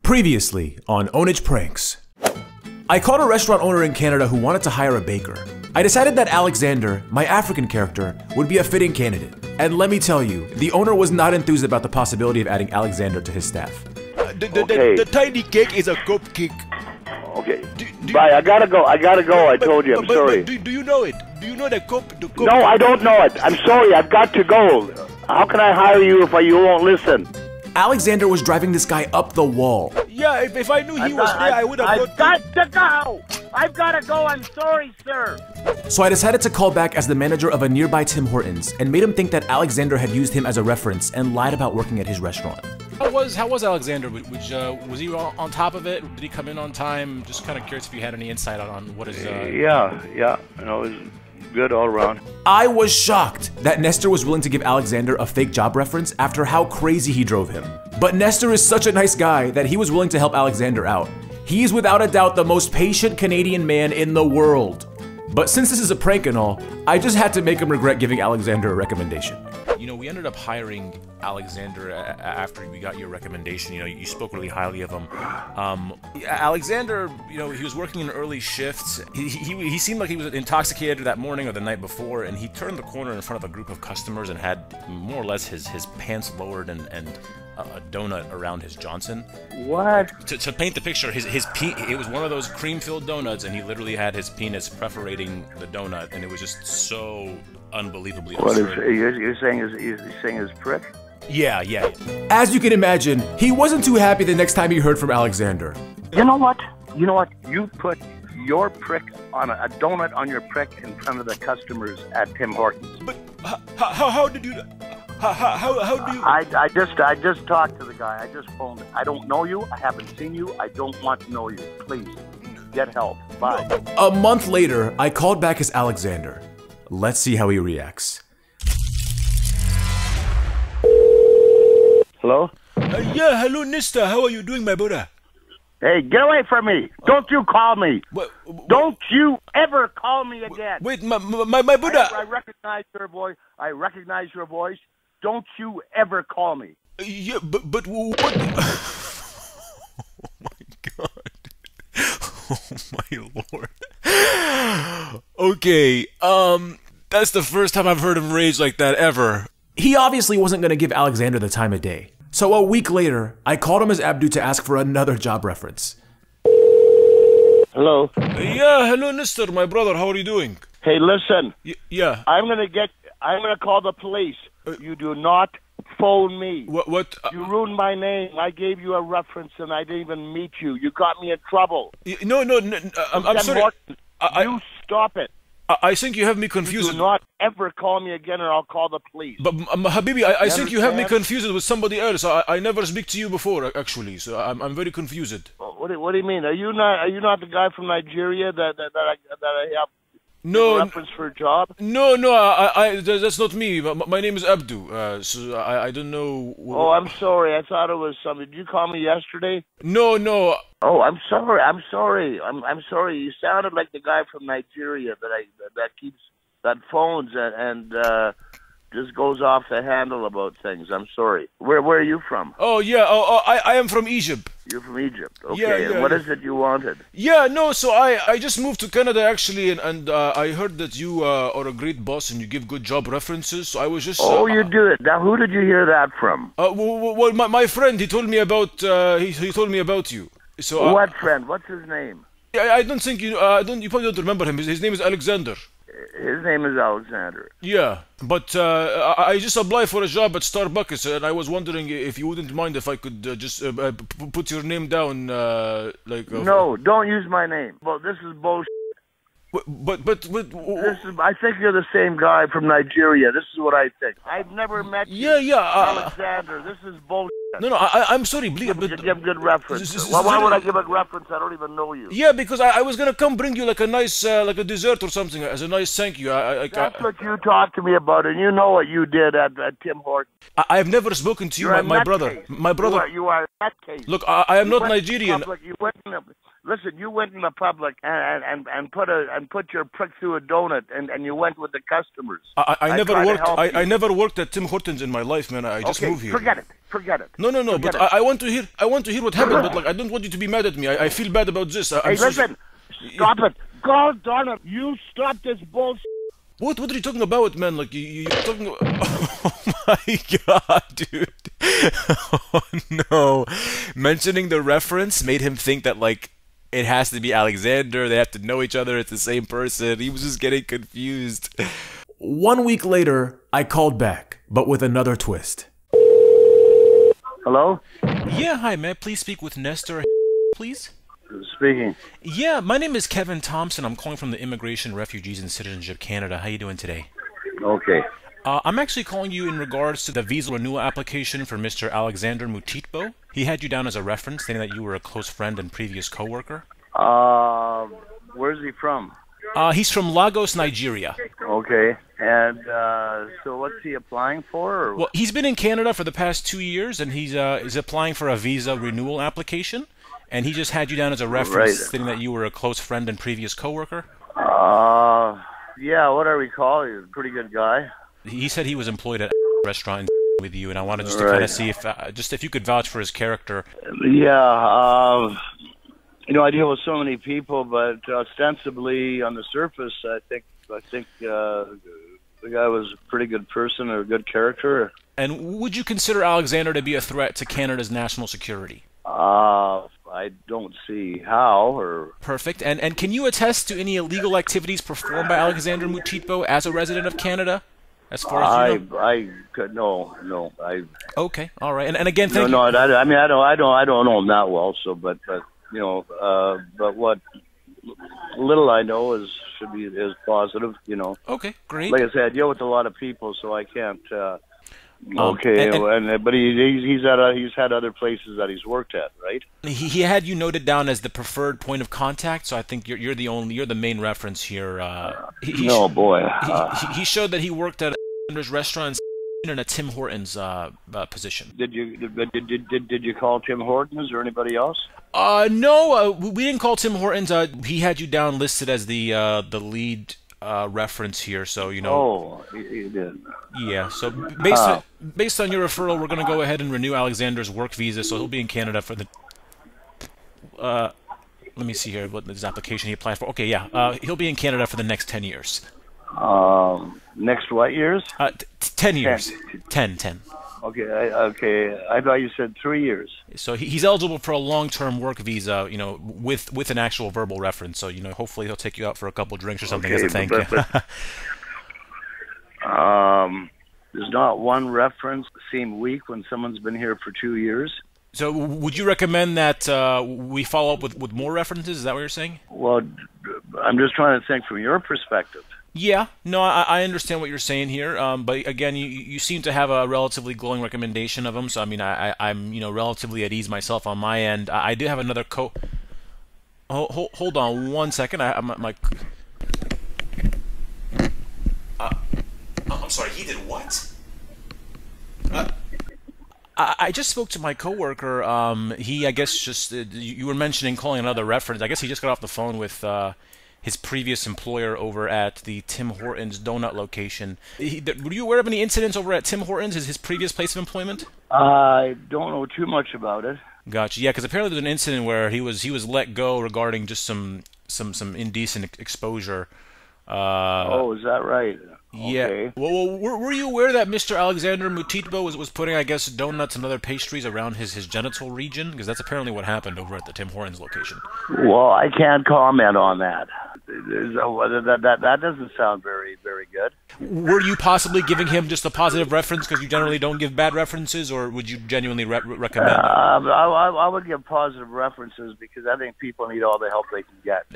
Previously on Ownage Pranks. I called a restaurant owner in Canada who wanted to hire a baker. I decided that Alexander, my African character, would be a fitting candidate. And let me tell you, the owner was not enthused about the possibility of adding Alexander to his staff. The tiny cake is a cupcake. Okay. Bye, I gotta go. I told you, I'm sorry. Do you know it? Do you know the cup? No, I don't know it. I'm sorry, I've got to go. How can I hire you if you won't listen? Alexander was driving this guy up the wall. Yeah, if I knew he was there, I would have I've got to go! I've got to go, I'm sorry, sir. So I decided to call back as the manager of a nearby Tim Hortons and made him think that Alexander had used him as a reference and lied about working at his restaurant. How was Alexander? Was he on top of it? Did he come in on time? Just kind of curious if you had any insight on what his... Yeah, you know, it was good all around. I was shocked that Nestor was willing to give Alexander a fake job reference after how crazy he drove him. But Nestor is such a nice guy that he was willing to help Alexander out. He's without a doubt the most patient Canadian man in the world. But since this is a prank and all, I just had to make him regret giving Alexander a recommendation. You know, we ended up hiring Alexander after we got your recommendation. You know, you spoke really highly of him. Alexander, you know, he was working an early shift. He seemed like he was intoxicated that morning or the night before, and he turned the corner in front of a group of customers and had more or less his pants lowered and a donut around his Johnson. What? To paint the picture, it was one of those cream-filled donuts, and he literally had his penis perforating the donut, and it was just so unbelievably absurd. What is you're saying his prick? Yeah. As you can imagine, he wasn't too happy the next time he heard from Alexander. You know what? You put your prick on a donut on your prick in front of the customers at Tim Hortons. But how did you... How do you... I just talked to the guy. I just phoned. I don't know you. I haven't seen you. I don't want to know you. Please, get help. Bye. A month later, I called back as Alexander. Let's see how he reacts. Hello? Yeah, hello, Nista. How are you doing, my brother? Hey, get away from me. Don't you call me. What? Don't you ever call me again. Wait, my brother. I recognize your voice. I recognize your voice. Don't you ever call me. Yeah, but what? Oh my god. Oh my lord. Okay, that's the first time I've heard him rage like that ever. He obviously wasn't going to give Alexander the time of day. So a week later, I called him as Abdu to ask for another job reference. Hello? Yeah, hello, Nestor, my brother. How are you doing? Hey, listen. Yeah. I'm gonna call the police. You do not phone me. What? You ruined my name. I gave you a reference and I didn't even meet you. You got me in trouble. No, I'm sorry. You stop it. I think you have me confused. You do not ever call me again or I'll call the police. But Habibi, I think you have me confused with somebody else. I never speak to you before, actually, so I'm very confused. What do you mean? Are you not the guy from Nigeria that I have reference for a job? No, that's not me. My name is Abdu. So I don't know. Oh, I'm sorry. I thought it was something. Did you call me yesterday? No. Oh, I'm sorry. I'm sorry. You sounded like the guy from Nigeria that phones and just goes off the handle about things. I'm sorry. Where are you from? Oh yeah. I am from Egypt. You're from Egypt. Okay. Yeah, and what is it you wanted? Yeah, no. So I just moved to Canada actually, and I heard that you are a great boss and you give good job references. So I was just. Oh, you do it. Now, who did you hear that from? Well, my friend. He told me about. He told me about you. So what friend? What's his name? I don't think you. You probably don't remember him. His name is Alexander. His name is Alexander. Yeah, but I just applied for a job at Starbucks, and I was wondering if you wouldn't mind if I could just put your name down, No, don't use my name. Well, this is bullshit. But I think you're the same guy from Nigeria. This is what I think. I've never met you. Alexander, this is bullshit. No, I'm sorry, please. But give good reference. Why would I give a reference? I don't even know you. Yeah, because I was gonna come bring you like a nice, like a dessert or something as a nice thank you. That's what you talked to me about, and you know what you did at Tim Hortons. I have never spoken to you, my brother. My brother. You are in that case. Look, I am not Nigerian. Listen, you went in the public and put your prick through a donut and you went with the customers. I never tried to worked. help I you. never worked at Tim Hortons in my life, man. I just Okay, moved here. forget it. No. Forget But it. I want to hear. I want to hear what happened. But like, I don't want you to be mad at me. I feel bad about this. Hey, listen, stop it. God darn it, you stop this bullshit. What are you talking about, man? Like you're talking about... Oh my god, dude. Oh no. Mentioning the reference made him think that like it has to be Alexander, they have to know each other, it's the same person. He was just getting confused. 1 week later, I called back, but with another twist. Hello? Yeah, hi, may I please speak with Nestor, please? Speaking. Yeah, my name is Kevin Thompson. I'm calling from the Immigration, Refugees, and Citizenship Canada. How you doing today? Okay. I'm actually calling you in regards to the visa renewal application for Mr. Alexander Mutitbo. He had you down as a reference, saying that you were a close friend and previous coworker. Where's he from? He's from Lagos, Nigeria. Okay. And so what's he applying for? Or Well, he's been in Canada for the past 2 years, and he's applying for a visa renewal application. And he just had you down as a reference, Right. stating that you were a close friend and previous coworker. Yeah, what I recall, he's a pretty good guy. He said he was employed at a restaurant with you, and I wanted just to Right. kind of see if you could vouch for his character. Yeah, I deal with so many people, but ostensibly on the surface, I think the guy was a pretty good person or a good character. And would you consider Alexander to be a threat to Canada's national security? I don't see how or... Perfect. And can you attest to any illegal activities performed by Alexander Mutitbo as a resident of Canada? As far as you know? No. Okay, all right. And again, thank you. I don't know him that well. So, but but what little I know is positive. Okay, great. Like I said, I deal with a lot of people, so I can't. But he's had other places that he's worked at, right? He had you noted down as the preferred point of contact, so I think you're the main reference here. He showed that he worked at a restaurant in a Tim Hortons position. Did you call Tim Hortons or anybody else? No, we didn't call Tim Hortons. He had you down listed as the lead reference here, so Oh, he did. Yeah. So based on your referral, we're going to go ahead and renew Alexander's work visa, so he'll be in Canada for the. Let me see here what his application he applied for. Okay, yeah, he'll be in Canada for the next 10 years. Next what years? 10 years. 10. Okay. I thought you said 3 years. So he's eligible for a long-term work visa, with an actual verbal reference. So hopefully he'll take you out for a couple drinks or something as a thank you. There's not one reference seem weak when someone's been here for 2 years. So would you recommend that we follow up with more references? Is that what you're saying? Well, I'm just trying to think from your perspective. Yeah, no, I understand what you're saying here, but again, you seem to have a relatively glowing recommendation of him, so I mean, I'm relatively at ease myself on my end. I do have another hold on 1 second. I'm sorry. He did what? I just spoke to my coworker. He, I guess, just you were mentioning calling another reference. I guess he just got off the phone with his previous employer over at the Tim Hortons donut location. Were you aware of any incidents over at Tim Hortons, his previous place of employment? I don't know too much about it. Gotcha. Yeah, because apparently there's an incident where he was let go regarding just some indecent exposure. Is that right? Yeah. Okay. Well, were you aware that Mr. Alexander Mutitbo was putting, I guess, donuts and other pastries around his genital region? Because that's apparently what happened over at the Tim Hortons location. Well, I can't comment on that. That doesn't sound very, very good. Were you possibly giving him just a positive reference because you generally don't give bad references, or would you genuinely recommend it? I would give positive references because I think people need all the help they can get.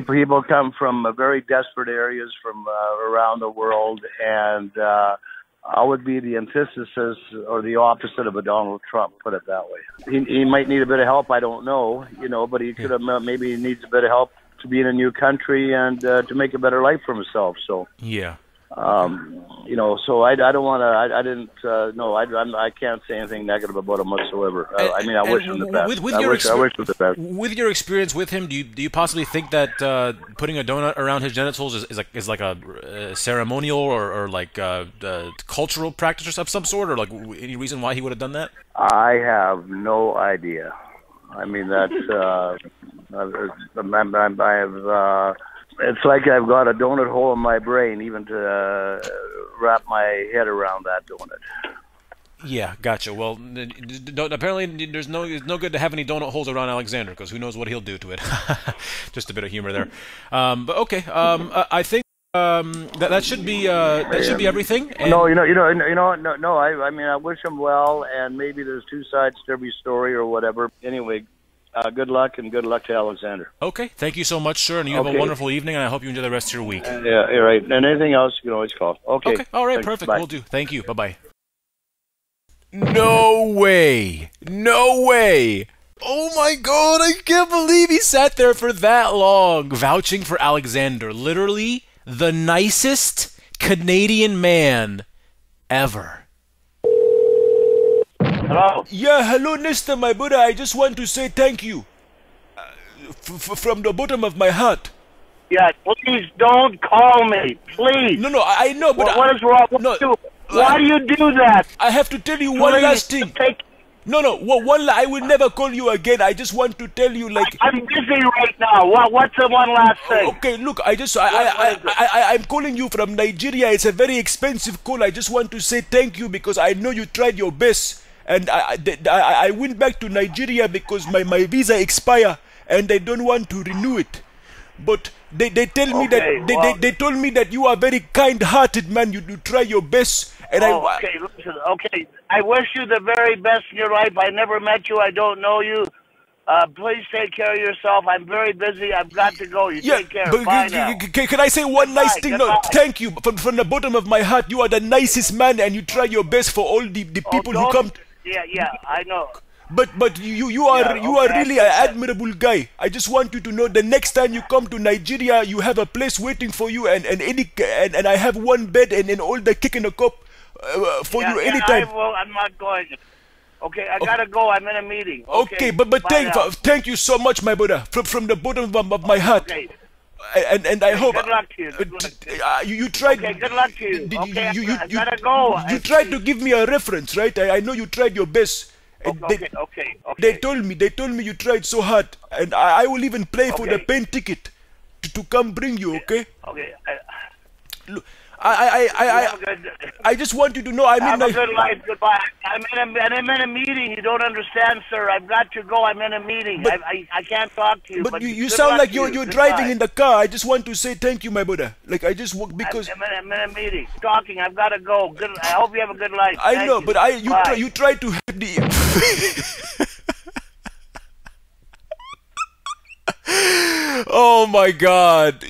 People come from very desperate areas from around the world, and I would be the antithesis or the opposite of a Donald Trump, put it that way. He might need a bit of help, I don't know, but he could have maybe he needs a bit of help to be in a new country and to make a better life for himself. So yeah. You know, so I don't want to. I didn't. No, I can't say anything negative about him whatsoever. I mean, I wish him the best. I wish him the best. With your experience with him, do you possibly think that putting a donut around his genitals is like a ceremonial or like cultural practice of some sort, or like any reason why he would have done that? I have no idea. I mean, that's. I have. It's like I've got a donut hole in my brain, even to wrap my head around that donut. Yeah, gotcha. Well, apparently there's no good to have any donut holes around Alexander, because who knows what he'll do to it. Just a bit of humor there. But okay, I think that should be everything. And no. I mean, I wish him well, and maybe there's two sides to every story or whatever. Anyway. Good luck, and good luck to Alexander. Okay, thank you so much, sir, and you have a wonderful evening, and I hope you enjoy the rest of your week. Yeah, all right. And anything else, you can always call. Okay. All right, thanks. perfect. Bye. Will do. Thank you. Bye-bye. No way! No way! Oh my god, I can't believe he sat there for that long Vouching for Alexander. Literally the nicest Canadian man ever. Hello? Yeah, hello, Nesta, my brother. I just want to say thank you. From the bottom of my heart. Yeah, please don't call me. Please. No, I know, but... What is wrong with you? Why do you do that? I have to tell you one last thing. I will never call you again. I just want to tell you, like... I'm busy right now. What's the one last thing? Okay, look, I'm calling you from Nigeria. It's a very expensive call. I just want to say thank you because I know you tried your best. And I went back to Nigeria because my visa expire and I don't want to renew it. But they tell me that they told me that you are very kind-hearted man. You try your best. And listen. Okay, I wish you the very best in your life. I never met you. I don't know you. Please take care of yourself. I'm very busy. I've got to go. Take care. Bye now. Can I say one nice thing? No, thank you. From the bottom of my heart, you are the nicest man, and you try your best for all the people who come. Yeah, I know. But you are really an admirable guy. I just want you to know the next time you come to Nigeria, you have a place waiting for you, and I have one bed and all the cake in a cup for you anytime. I'm not going. Okay, I gotta go. I'm in a meeting. Okay, but thank you so much, my brother, from the bottom of my heart. Okay. And I hope good luck to you. You tried. Okay, good luck to you. I gotta go. You tried to give me a reference, right? I know you tried your best. Okay. They told me you tried so hard, and I will even pay for the plane ticket to come bring you. Okay. Okay. Look, I just want you to know have a good life. Goodbye. I'm in a meeting. You don't understand, sir. I've got to go. I'm in a meeting. I can't talk to you. But you sound like you're driving in the car. I just want to say thank you, my brother. Like I just walk because I'm in a meeting. Talking. I've got to go. I hope you have a good life. I know, but you try to help the. Oh my god,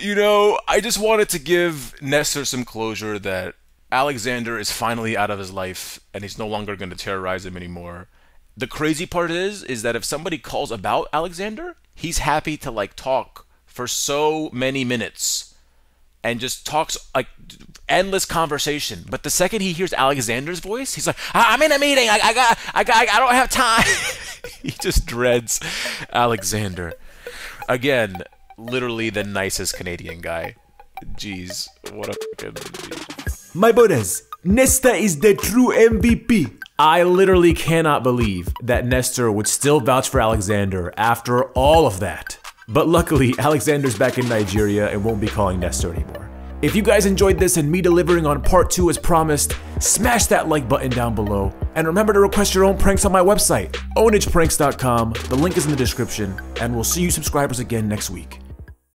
I just wanted to give Nestor some closure that Alexander is finally out of his life and he's no longer going to terrorize him anymore. The crazy part is that if somebody calls about Alexander, he's happy to like talk for so many minutes and just talks like endless conversation. But the second he hears Alexander's voice, he's like, I'm in a meeting, I don't have time. He just dreads Alexander. Again, literally the nicest Canadian guy. Jeez, what a fucking... My brothers, Nesta is the true MVP. I literally cannot believe that Nestor would still vouch for Alexander after all of that. But luckily, Alexander's back in Nigeria and won't be calling Nestor anymore. If you guys enjoyed this and me delivering on part 2 as promised, smash that like button down below. And remember to request your own pranks on my website, ownagepranks.com. The link is in the description, and we'll see you subscribers again next week.